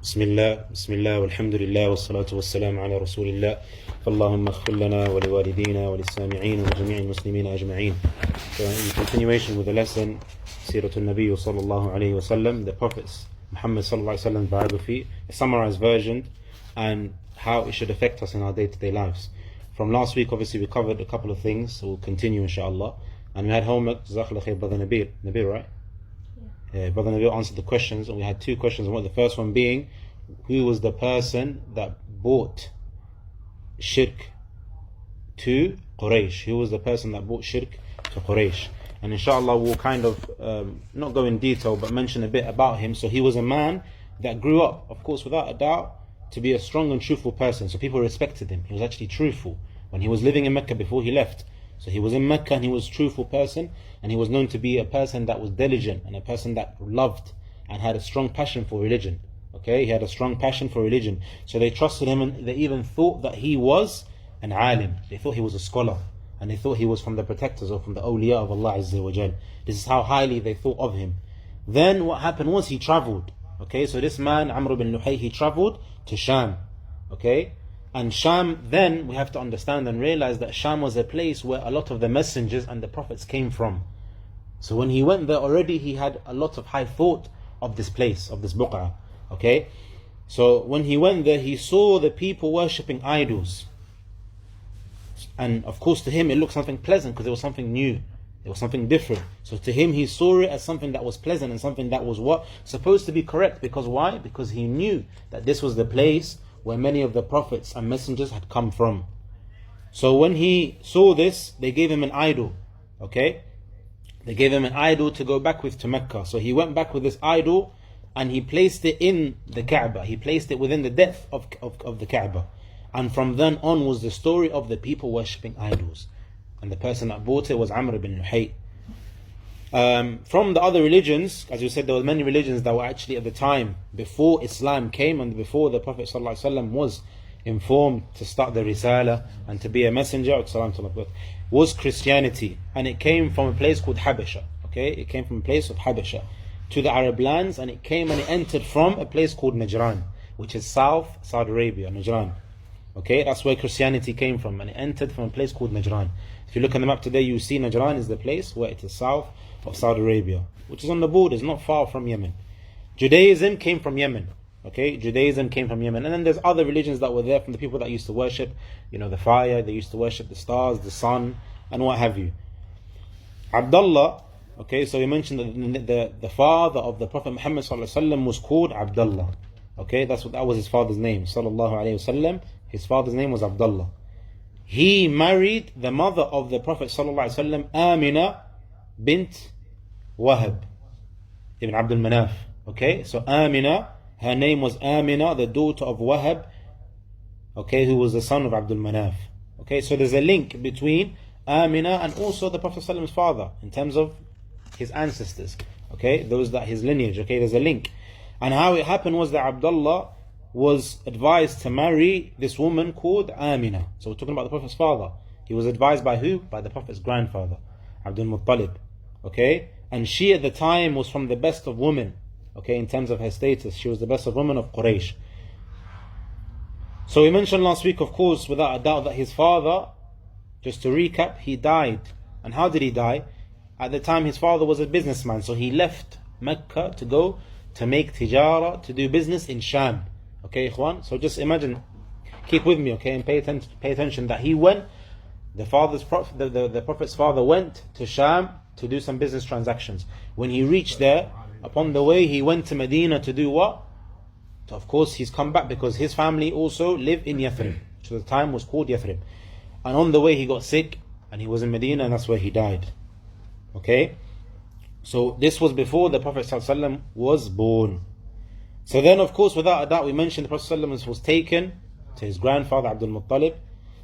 بسم الله والحمد لله والصلاة والسلام على رسول الله فاللهم اغفر لنا ولوالدينا وللسامعين وجميع المسلمين أجمعين. So in continuation with the lesson Situation of Nabi sallallahu alayhi wasallam, the Prophet Muhammed sallallahu alayhi wasallam biography, a summarized version, and how it should affect us in our day-to-day lives. From last week obviously we covered a couple of things, so we'll continue inshallah. And we had homework, Jazakallah khair, Brother Nabil, right? Brother Nabil answered the questions, and we had two questions. The first one being, who was the person that brought shirk to Quraysh? Who was the person that brought shirk to Quraysh? And inshallah we'll kind of not go in detail but mention a bit about him. So he was a man that grew up, of course without a doubt, to be a strong and truthful person. So people respected him. He was actually truthful when he was living in Mecca before he left. So he was in Mecca and he was a truthful person, and he was known to be a person that was diligent and a person that loved and had a strong passion for religion. Okay, he had a strong passion for religion. So they trusted him, and they even thought that he was an alim. They thought he was a scholar, and they thought he was from the protectors or from the awliya of Allah Azza wa Jal. This is how highly they thought of him. Then what happened was he traveled. Okay, so this man, Amr ibn Luhay, he traveled to Sham. Okay, and Sham, then we have to understand and realize that Sham was a place where a lot of the messengers and the prophets came from. So when he went there already, he had a lot of high thought of this place, of this buq'ah. Okay, so when he went there, he saw the people worshipping idols. And of course to him it looked something pleasant because it was something new. It was something different. So to him he saw it as something that was pleasant and something that was what? Supposed to be correct. Because why? Because he knew that this was the place where many of the prophets and messengers had come from. So when he saw this, they gave him an idol. Okay? They gave him an idol to go back with to Mecca. So he went back with this idol and he placed it in the Kaaba. He placed it within the depth of the Kaaba. And from then on was the story of the people worshipping idols. And the person that bought it was Amr ibn Luhay. From the other religions, as you said, there were many religions that were actually at the time before Islam came and before the Prophet ﷺ was informed to start the Risala and to be a messenger, was Christianity. And it came from a place called Habasha. Okay, it came from a place of Habasha to the Arab lands, and it came and it entered from a place called Najran, which is South Saudi Arabia, Najran. Okay, that's where Christianity came from, and it entered from a place called Najran. If you look on the map today, you see Najran is the place where it is south of Saudi Arabia, which is on the borders, not far from Yemen. Judaism came from Yemen. Okay, Judaism came from Yemen. And then there's other religions that were there from the people that used to worship, the fire, they used to worship the stars, the sun, and what have you. Abdullah, okay, so we mentioned that the father of the Prophet Muhammed was called Abdullah. Okay, that was his father's name, sallallahu alayhi wasallam. His father's name was Abdullah. He married the mother of the Prophet sallallahu alayhi wasallam, Amina bint Wahab ibn Abdul Manaf. Okay, so Amina, her name was Amina, the daughter of Wahab, okay, who was the son of Abdul Manaf. Okay, so there's a link between Amina and also the Prophet ﷺ's father in terms of his ancestors. Okay, his lineage. Okay, there's a link. And how it happened was that Abdullah was advised to marry this woman called Amina. So we're talking about the Prophet's father. He was advised by who? By the Prophet's grandfather, Abdul Muttalib. Okay, and she at the time was from the best of women. Okay, in terms of her status, she was the best of women of Quraysh. So we mentioned last week, of course, without a doubt, that his father, just to recap, he died. And how did he die? At the time his father was a businessman, so he left Mecca to go to make tijara, to do business in Sham. Okay, ikhwan? So just imagine, keep with me, okay, and pay attention that he went, the Prophet's father went to Sham to do some business transactions. When he reached there, upon the way he went to Medina to do what? So of course he's come back because his family also lived in Yathrib, which at the time was called Yathrib. And on the way he got sick and he was in Medina, and that's where he died. Okay, so this was before the Prophet ﷺ was born. So then of course without a doubt we mentioned the Prophet ﷺ was taken to his grandfather Abdul Muttalib,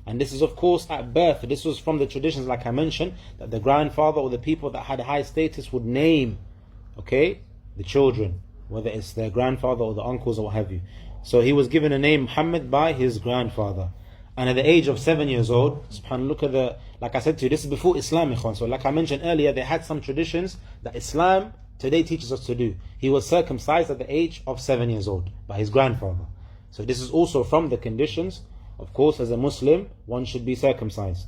and this is of course at birth. This was from the traditions, like I mentioned, that the grandfather or the people that had a high status would name, okay, the children, whether it's their grandfather or the uncles or what have you. So he was given a name Muhammad by his grandfather. And at the age of 7 years old, subhanAllah, look at like I said to you, this is before Islam, ikhwan. So like I mentioned earlier, they had some traditions that Islam today teaches us to do. He was circumcised at the age of 7 years old by his grandfather. So this is also from the conditions. Of course, as a Muslim, one should be circumcised.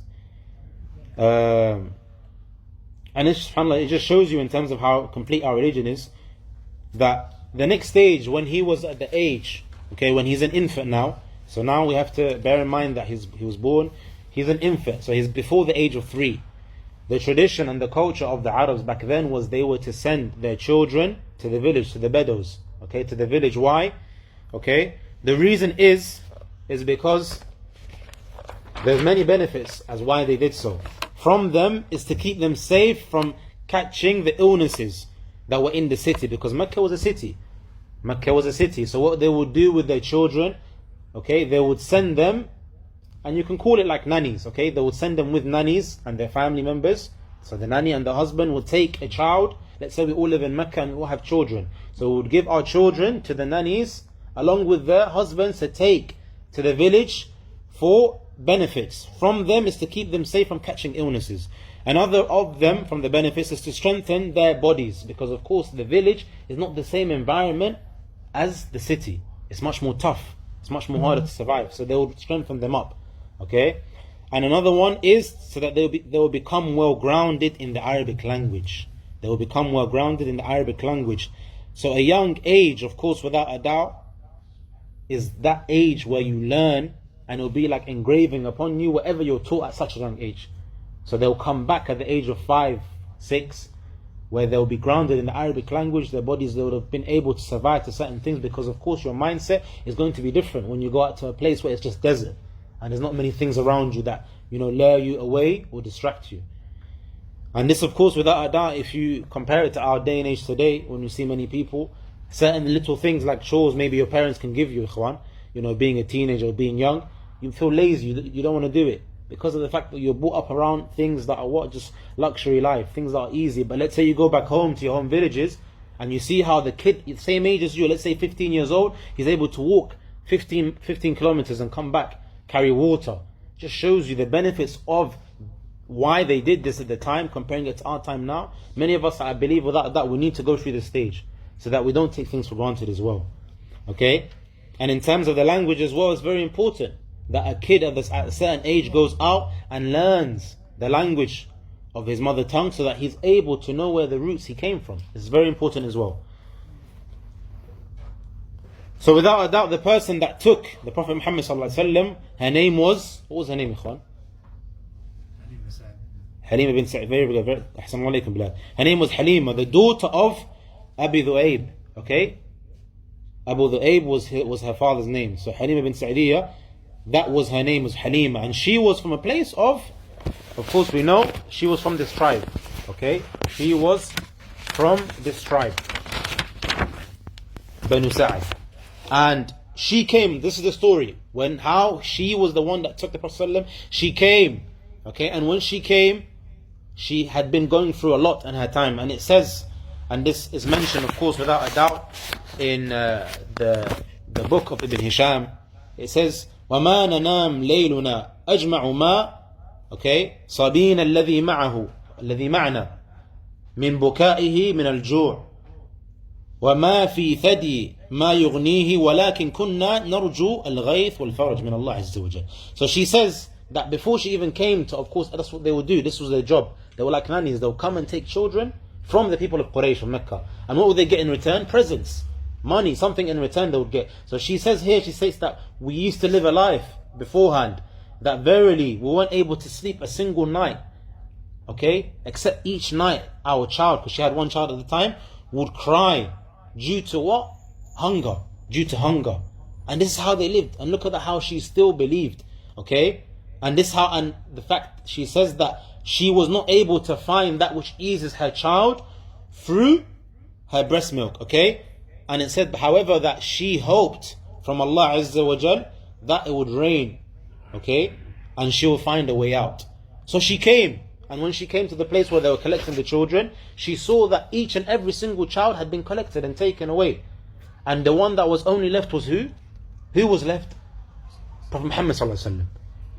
And subhanAllah, it just shows you in terms of how complete our religion is, that the next stage, when he was at the age, okay, when he's an infant now, so now we have to bear in mind that he was born, he's an infant, so he's before the age of 3. The tradition and the culture of the Arabs back then was they were to send their children to the village, to the Bedouins, okay, to the village. Why? Okay, the reason is because there's many benefits as why they did so. From them is to keep them safe from catching the illnesses that were in the city, because Mecca was a city. Mecca was a city. So what they would do with their children, okay, they would send them, and you can call it like nannies, okay? They would send them with nannies and their family members. So the nanny and the husband would take a child. Let's say we all live in Mecca and we all have children. So we would give our children to the nannies along with their husbands to take to the village for benefits. From them is to keep them safe from catching illnesses. Another of them from the benefits is to strengthen their bodies, because of course the village is not the same environment as the city. It's much more tough. It's much more harder to survive. So they will strengthen them up. Okay? And another one is so that they will become well grounded in the Arabic language. They will become well grounded in the Arabic language. So a young age, of course, without a doubt, is that age where you learn, and it will be like engraving upon you whatever you're taught at such a young age. So they'll come back at the age of 5, 6, where they'll be grounded in the Arabic language. Their bodies, they would have been able to survive to certain things, because of course your mindset is going to be different when you go out to a place where it's just desert and there's not many things around you that, lure you away or distract you. And this, of course, without a doubt, if you compare it to our day and age today, when you see many people, certain little things like chores maybe your parents can give you, ikhwan, being a teenager or being young, you feel lazy, you don't want to do it, because of the fact that you're brought up around things that are just luxury life, things that are easy. But let's say you go back home to your home villages and you see how the kid, same age as you, let's say 15 years old, he's able to walk 15 kilometers and come back, carry water. Just shows you the benefits of why they did this at the time, comparing it to our time now. Many of us, I believe, without that, we need to go through this stage so that we don't take things for granted as well. Okay? And in terms of the language as well, it's very important that a kid at a certain age goes out and learns the language of his mother tongue, so that he's able to know where the roots he came from. It's very important as well. So without a doubt, the person that took the Prophet Muhammed ﷺ, her name was, what was her name, Ikhwan? Halima bin Sa'id. Very good. Her name was Halima, the daughter of Abi Dhu'ayb. Okay? Abu Dhu'ayb was her father's name. So Halima bin Sa'idiyah, that was her name, was Halima. And she was from a place of course we know, she was from this tribe. Okay? She was from this tribe, Banu Sa'id. And she came, this is the story, how she was the one that took the Prophet ﷺ. She came, okay, and when she came, she had been going through a lot in her time. And it says, and this is mentioned, of course, without a doubt, in the book of Ibn Hisham. It says, وَمَا نَنَامْ لَيْلُنَا أَجْمَعُ مَا, okay, صَبِينَ الَّذِي مَعْنَا مِنْ بُكَائِهِ مِنَ الْجُوعِ وما في ثدي ما يغنيه ولكن كنا نرجو الغيث والفرج من الله عز وجل. So she says that before she even came to, of course, that's what they would do. This was their job. They were like nannies. They would come and take children from the people of Quraysh, from Mecca. And what would they get in return? Presents, money, something in return they would get. So she says here, she states that we used to live a life beforehand that verily we weren't able to sleep a single night, okay, except each night our child, because she had one child at the time, would cry due to what? Hunger. Due to hunger. And this is how they lived. And look at how she still believed. Okay? And the fact she says that she was not able to find that which eases her child through her breast milk. Okay? And it said, however, that she hoped from Allah Azza wa Jal that it would rain. Okay? And she will find a way out. So she came. And when she came to the place where they were collecting the children, she saw that each and every single child had been collected and taken away. And the one that was only left was who? Who was left? Prophet Muhammad ﷺ.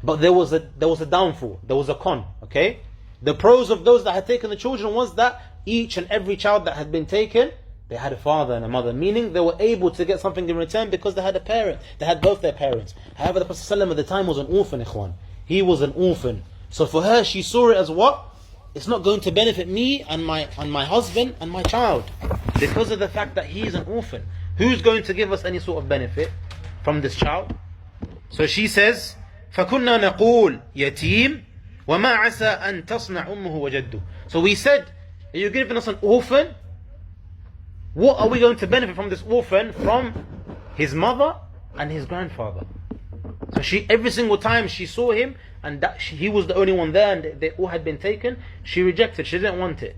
But there was a downfall. There was a con. Okay? The pros of those that had taken the children was that each and every child that had been taken, they had a father and a mother, meaning they were able to get something in return because they had a parent. They had both their parents. However, the Prophet ﷺ at the time was an orphan, ikhwan. He was an orphan. So for her, she saw it as what? It's not going to benefit me and my husband and my child, because of the fact that he is an orphan. Who's going to give us any sort of benefit from this child? So she says, فَكُنَّا نَقُولُ يَتِيمٌ وَمَا عَسَىٰ أَن تَصْنَعْ أُمُّهُ وَجَدُّهُ. So we said, are you giving us an orphan? What are we going to benefit from this orphan? From his mother and his grandfather. So she, every single time she saw him, and that he was the only one there, and they all had been taken, she rejected. She didn't want it,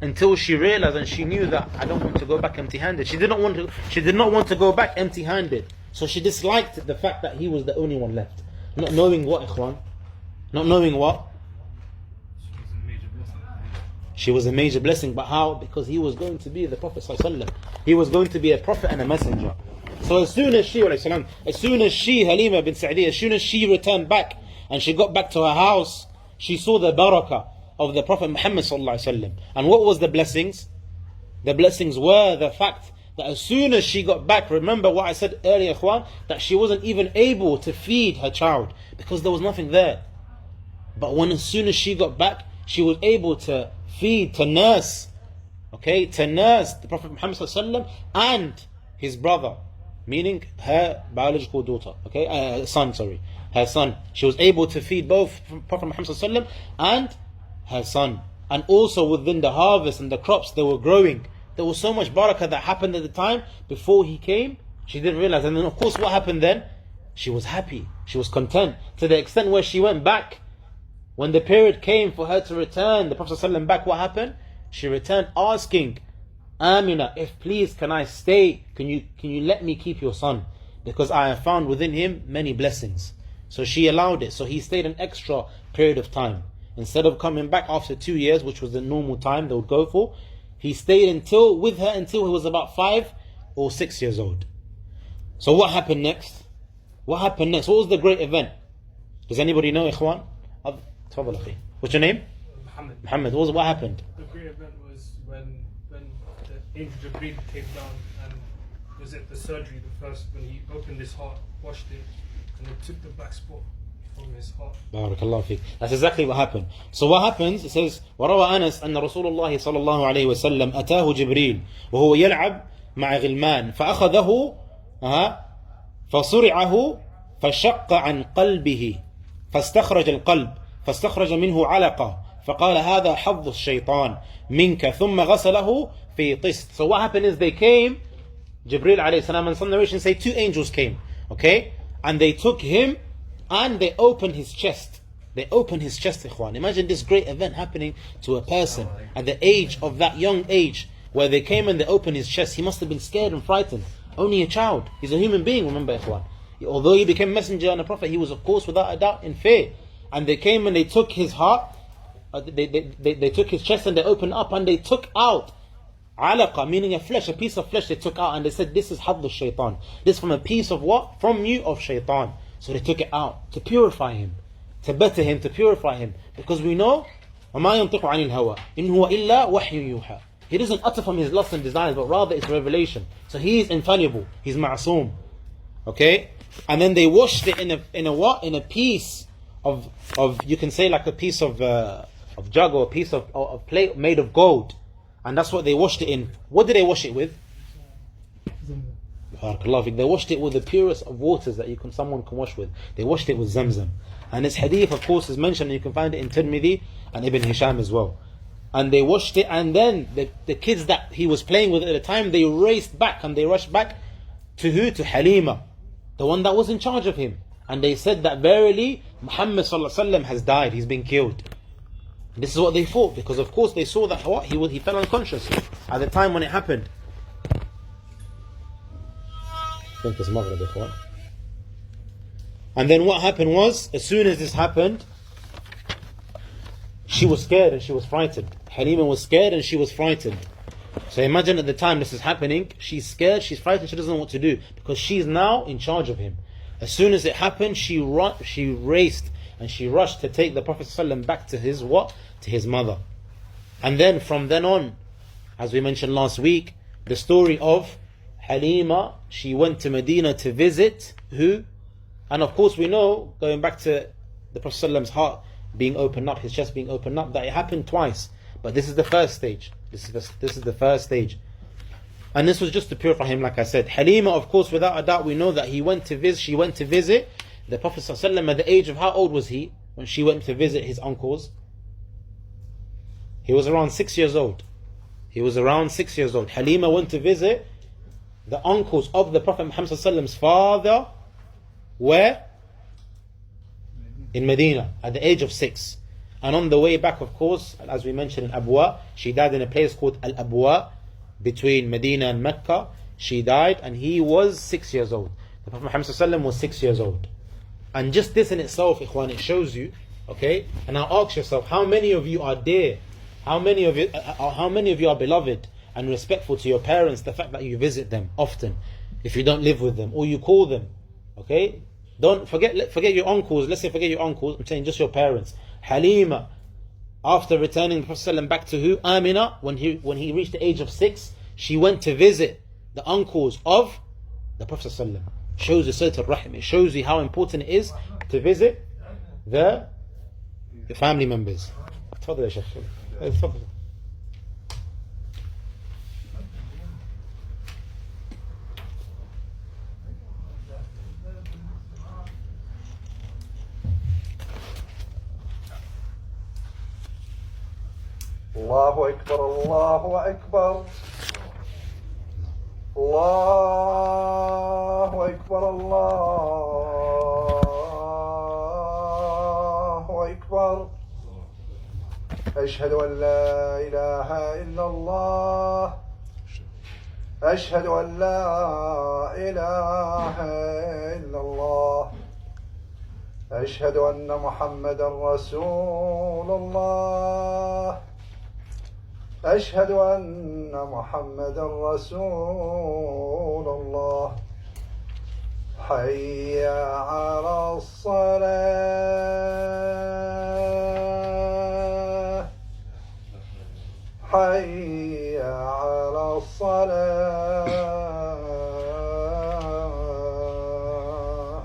until she realized and she knew that I don't want to go back empty-handed. She did not want to go back empty-handed. So she disliked the fact that he was the only one left. Not knowing what, ikhwan? Not knowing what? She was a major blessing. But how? Because he was going to be the Prophet ﷺ. He was going to be a prophet and a messenger. So as soon as she, Halima bin Sa'diyah, as soon as she returned back and she got back to her house, she saw the barakah of the Prophet Muhammed ﷺ. And what was the blessings? The blessings were the fact that as soon as she got back, remember what I said earlier, ikhwan, that she wasn't even able to feed her child because there was nothing there. But as soon as she got back, she was able to feed, to nurse the Prophet Muhammad ﷺ and his brother, meaning her biological daughter, her son. She was able to feed both Prophet Muhammad ﷺ and her son. And also within the harvest and the crops they were growing, there was so much barakah that happened at the time before he came. She didn't realize. And then of course what happened then? She was happy, she was content, to the extent where she went back. When the period came for her to return the Prophet ﷺ back, what happened? She returned asking Amina, if please can I stay, can you let me keep your son, because I have found within him many blessings. So she allowed it. So he stayed an extra period of time. Instead of coming back after 2 years, which was the normal time they would go for, he stayed with her until he was about 5 or 6 years old. So what happened next? What happened next? What was the great event? Does anybody know, ikhwan? What's your name? Muhammad. What happened? The great event was when the angel Jibreel came down, and was it the surgery, when he opened his heart, washed it, and they took the black spot from his heart. Barakallahu fiqh. That's exactly what happened. So what happens? It says, وروى أنس أن رسول الله صلى الله عليه وسلم أتاه جبريل وهو يلعب مع غلمان فأخذه فصرعه فشق عن قلبه فاستخرج القلب فاستخرج منه علقة فقال هذا حظ الشيطان منك ثم غسله في طست. So what happened is they came, Jibreel alayhi salam, and some narrations say 2 angels came, and they took him and they opened his chest. They opened his chest, ikhwan. Imagine this great event happening to a person at the age of that young age, where they came and they opened his chest. He must have been scared and frightened. Only a child. He's a human being, remember, ikhwan. Although he became messenger and a prophet, he was of course without a doubt in fear. And they came and they took his heart, they took his chest and they opened up and they took out alaqa, meaning a piece of flesh they took out, and they said, this is hadd al-shaytan. This is from a piece of what? From you of shaitan. So they took it out to purify him, to better him, to purify him. Because we know, وَمَا يَنْطِقُ عَنِ الْهَوَىٰ إِنْ هُوَ إِلَّا وَحْيٌ يُوحَىٰ. He doesn't utter from his lusts and desires, but rather it's revelation. So he is infallible, he's ma'soom. And then they washed it in a piece of you can say like a piece of jug or a piece of plate made of gold, and that's what they washed it in. What did they wash it with? They washed it with the purest of waters that someone can wash with. They washed it with Zamzam. And this hadith of course is mentioned, and you can find it in Tirmidhi and Ibn Hisham as well. And they washed it, and then the kids that he was playing with at the time, they raced back and they rushed back to who? To Halima, the one that was in charge of him. And they said that verily Muhammad ﷺ has died, he's been killed. This is what they thought, because of course they saw that he fell unconscious at the time when it happened. I think it's Maghrib, ikhwan. And then what happened was, as soon as this happened, she was scared and she was frightened. Halima was scared and she was frightened. So imagine at the time this is happening, she's scared, she's frightened, she doesn't know what to do, because she's now in charge of him. As soon as it happened, she raced and she rushed to take the Prophet ﷺ back to his mother. And then from then on, as we mentioned last week, the story of Halima, she went to Medina to visit who? And of course we know, going back to the Prophet ﷺ's heart being opened up, his chest being opened up, that it happened twice. But this is the first stage. This is the first stage. And this was just to purify him, like I said. Halima, of course, without a doubt, we know that she went to visit the Prophet ﷺ at the age of, how old was he when she went to visit his uncles? He was around 6 years old. Halima went to visit the uncles of the Prophet Muhammed ﷺ's father. Where? In Medina, at the age of 6. And on the way back, of course, as we mentioned in Abwa, she died in a place called Al-Abwa, between Medina and Mecca. She died and he was 6 years old. The Prophet Muhammad ﷺ was 6 years old. And just this in itself, ikhwan, it shows you, okay? And now ask yourself, how many of you are dear? How many of you are beloved and respectful to your parents, the fact that you visit them often, if you don't live with them, or you call them, okay? Don't forget your uncles. Let's say forget your uncles, I'm saying just your parents. Halima, after returning the Prophet ﷺ back to who? Amina, when he reached the age of 6, she went to visit the uncles of the Prophet ﷺ. Shows you Silat al-Rahim. It shows you how important it is to visit the family members. تفضل يا شيخ. تفضل. الله أكبر الله أكبر الله أكبر الله أكبر أشهد أن لا إله إلا الله أشهد أن لا إله إلا الله أشهد أن محمدا رسول الله أشهد أن محمدا رسول الله حي على الصلاة حي على الصلاة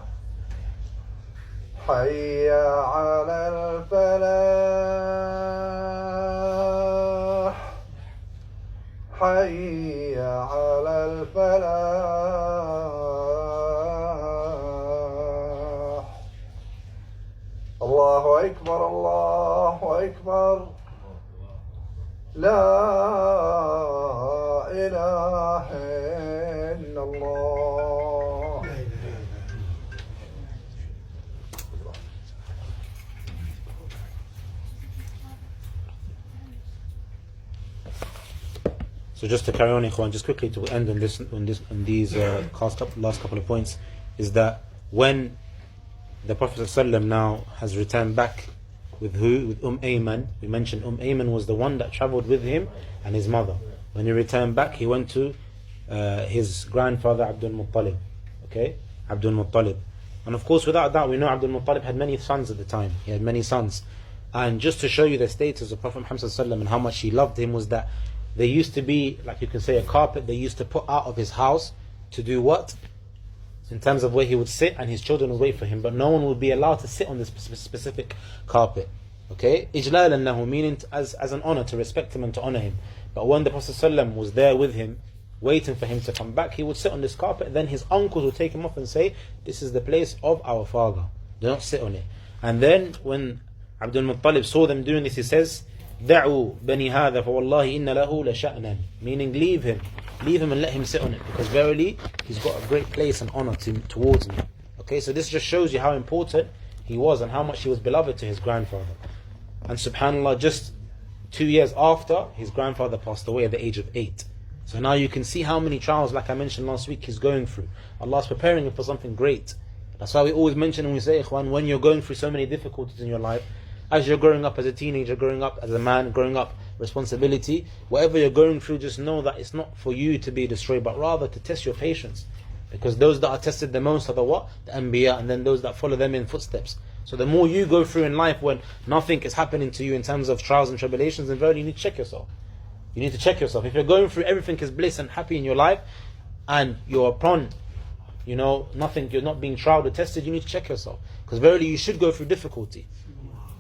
حي على الفلاح حي على الفلاح الله أكبر الله أكبر لا إله إلا الله. So just to carry on, ikhwan, just quickly to end on these last couple of points, is that when the Prophet ﷺ now has returned back with who? With Ayman. We mentioned Ayman was the one that travelled with him and his mother. When he returned back, he went to his grandfather Abdul Muttalib. Okay? Abdul Muttalib. And of course, without doubt, we know Abdul Muttalib had many sons at the time. He had many sons. And just to show you the status of Prophet Muhammad ﷺ and how much he loved him, was that there used to be, like you can say, a carpet they used to put out of his house to do what? In terms of where he would sit, and his children would wait for him, but no one would be allowed to sit on this specific carpet. Okay? Ijlalan lahu, meaning as an honor, to respect him and to honor him. But when the Prophet ﷺ was there with him, waiting for him to come back, he would sit on this carpet, and then his uncles would take him off and say, this is the place of our father, do not sit on it. And then when Abdul Muttalib saw them doing this, he says, دعوا بني هذا فوالله إن له لشأنا, meaning leave him and let him sit on it, because verily he's got a great place and honor towards me. Okay, so this just shows you how important he was and how much he was beloved to his grandfather. And subhanAllah, just 2 years after, his grandfather passed away at the age of 8. So now you can see how many trials, like I mentioned last week, he's going through. Allah's preparing him for something great. That's why we always mention, and we say, ikhwan, when you're going through so many difficulties in your life, as you're growing up as a teenager, growing up as a man, growing up responsibility, whatever you're going through, just know that it's not for you to be destroyed, but rather to test your patience. Because those that are tested the most are the what? The Anbiya, and then those that follow them in footsteps. So the more you go through in life when nothing is happening to you in terms of trials and tribulations, then verily you need to check yourself. You need to check yourself. If you're going through everything is bliss and happy in your life, and you're upon, nothing, you're not being trialed or tested, you need to check yourself. Because verily you should go through difficulty.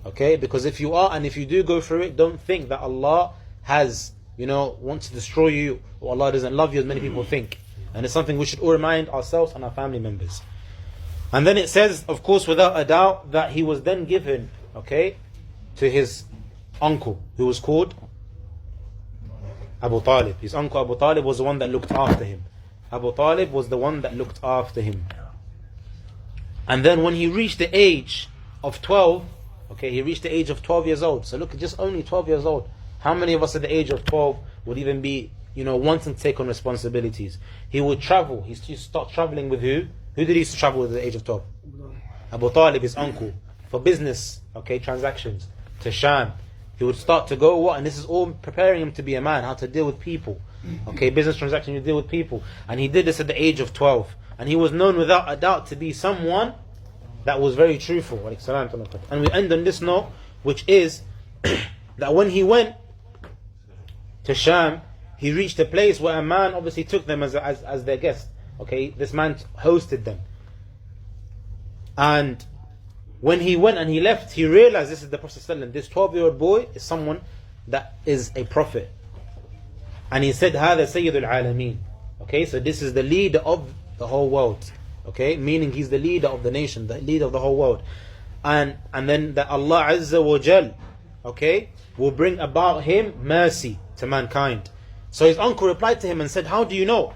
Okay? Because if you are, and if you do go through it, don't think that Allah has, wants to destroy you, or Allah doesn't love you as many people think. And it's something we should all remind ourselves and our family members. And then it says, of course, without a doubt, that he was then given, to his uncle, who was called Abu Talib. His uncle Abu Talib was the one that looked after him. Abu Talib was the one that looked after him. And then when he reached the age of 12, he reached the age of 12 years old. So look, just only 12 years old. How many of us at the age of 12 would even be, wanting to take on responsibilities? He would travel. He used to start traveling with who? Who did he used to travel with at the age of 12? Abu Talib, his uncle, for business, transactions, to Sham. He would start to go, and this is all preparing him to be a man, how to deal with people. Business transaction, you deal with people. And he did this at the age of 12. And he was known without a doubt to be someone that was very truthful. And we end on this note, which is that when he went to Sham, he reached a place where a man obviously took them as their guest. This man hosted them. And when he went and he left, he realized this is the Prophet ﷺ. This 12-year-old boy is someone that is a prophet. And he said, هذا سيد العالمين. So this is the leader of the whole world. Meaning he's the leader of the nation, the leader of the whole world. And then that Allah Azza wa Jal, will bring about him mercy to mankind. So his uncle replied to him and said, how do you know?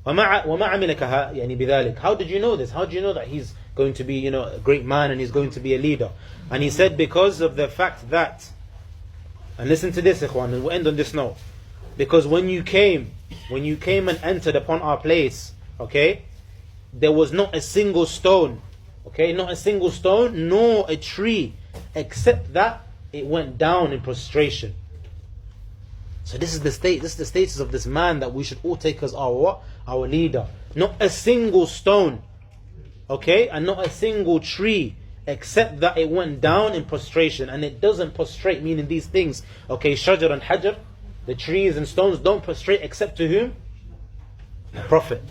وما عملك يعني بذلك? How did you know this? How did you know that he's going to be, a great man and he's going to be a leader? And he said, because of the fact that, and listen to this, ikhwan, and we'll end on this note. Because when you came and entered upon our place, there was not a single stone, not a single stone, nor a tree, except that it went down in prostration. So this is the status of this man that we should all take as our leader. Not a single stone, and not a single tree, except that it went down in prostration. And it doesn't prostrate, meaning these things, shajar and hajar, the trees and stones don't prostrate except to whom? A prophet.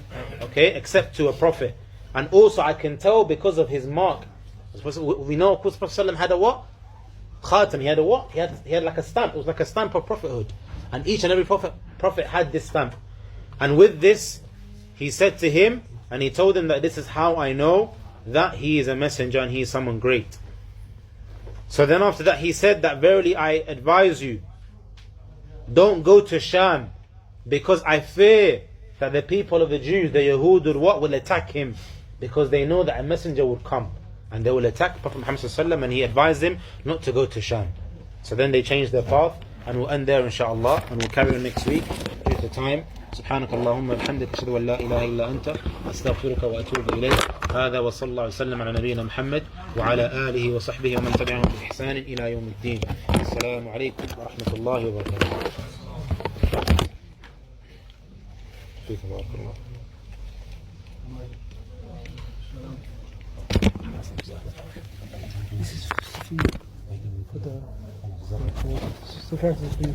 Except to a prophet. And also I can tell because of his mark. We know, of course, Prophet ﷺ had a what? Khatam. He had a what? He had like a stamp. It was like a stamp of prophethood. And each and every prophet had this stamp. And with this, he said to him, and he told him that this is how I know that he is a messenger and he is someone great. So then after that he said that verily I advise you, don't go to Sham, because I fear that the people of the Jews, the Yahud, will attack him, because they know that a messenger would come and they will attack Prophet Muhammed ﷺ, and he advised them not to go to Sham. So then they changed their path, and we'll end there inshallah, and we'll carry on next week due to time. سبحانك اللهم وبحمدك أشهد أن لا إله إلا أنت أستغفرك وأتوب إليك. هذا وصلى الله وسلم على نبينا محمد وعلى آله وصحبه ومن تبعهم بإحسان إلى يوم الدين. السلام عليكم ورحمة الله وبركاته. فيك بارك الله. This is for the Sufyan.